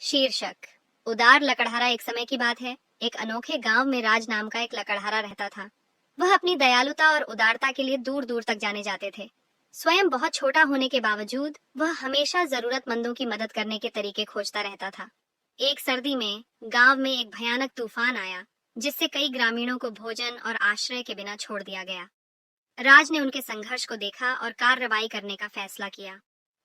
शीर्षक। उदार लकड़हारा। एक समय की बात है, एक अनोखे गांव में राज नाम का एक लकड़हारा रहता था। वह अपनी दयालुता और उदारता के लिए दूर दूर तक जाने जाते थे। स्वयं बहुत छोटा होने के बावजूद वह हमेशा जरूरतमंदों की मदद करने के तरीके खोजता रहता था। एक सर्दी में गांव में एक भयानक तूफान आया, जिससे कई ग्रामीणों को भोजन और आश्रय के बिना छोड़ दिया गया। राज ने उनके संघर्ष को देखा और कार्रवाई करने का फैसला किया।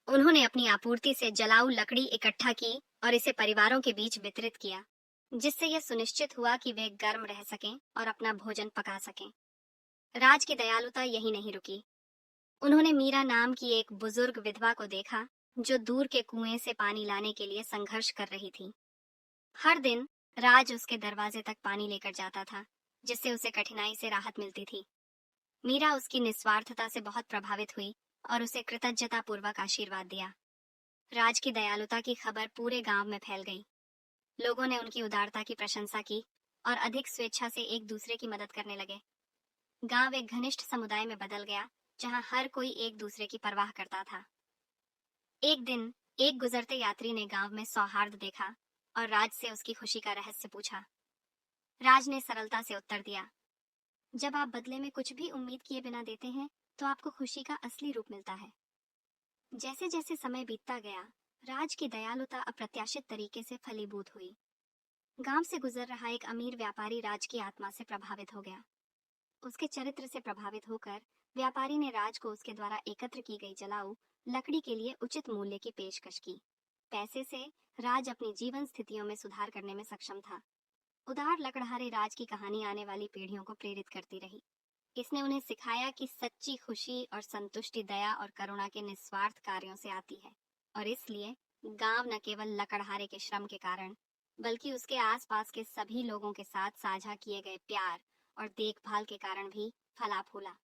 उन्होंने अपनी आपूर्ति से जलाऊ लकड़ी इकट्ठा की और इसे परिवारों के बीच वितरित किया, जिससे यह सुनिश्चित हुआ कि वे गर्म रह सकें और अपना भोजन पका सकें। राज की दयालुता यही नहीं रुकी। उन्होंने मीरा नाम की एक बुजुर्ग विधवा को देखा, जो दूर के कुएं से पानी लाने के लिए संघर्ष कर रही थी। हर दिन राज उसके दरवाजे तक पानी लेकर जाता था, जिससे उसे कठिनाई से राहत मिलती थी। मीरा उसकी निस्वार्थता से बहुत प्रभावित हुई और उसे कृतज्ञता पूर्वक आशीर्वाद दिया। राज की दयालुता की खबर पूरे गांव में फैल गई। लोगों ने उनकी उदारता की प्रशंसा की और अधिक स्वेच्छा से एक दूसरे की मदद करने लगे। गांव एक घनिष्ठ समुदाय में बदल गया, जहां हर कोई एक दूसरे की परवाह करता था। एक दिन एक गुजरते यात्री ने गांव में सौहार्द देखा और राज से उसकी खुशी का रहस्य पूछा। राज ने सरलता से उत्तर दिया, जब आप बदले में कुछ भी उम्मीद किए बिना देते हैं, तो आपको खुशी का असली रूप मिलता है। जैसे जैसे समय बीतता गया, राज की दयालुता अप्रत्याशित तरीके से फलीभूत हुई। गांव से गुजर रहा एक अमीर व्यापारी राज की आत्मा से प्रभावित हो गया। उसके चरित्र से प्रभावित होकर व्यापारी ने राज को उसके द्वारा एकत्र की गई जलाऊ लकड़ी के लिए उचित मूल्य की पेशकश की। पैसे से राज अपनी जीवन स्थितियों में सुधार करने में सक्षम था। उदार लकड़हारे राज की कहानी आने वाली पीढ़ियों को प्रेरित करती रही। इसने उन्हें सिखाया कि सच्ची खुशी और संतुष्टि दया और करुणा के निस्वार्थ कार्यों से आती है, और इसलिए गांव न केवल लकड़हारे के श्रम के कारण, बल्कि उसके आसपास के सभी लोगों के साथ साझा किए गए प्यार और देखभाल के कारण भी फला फूला।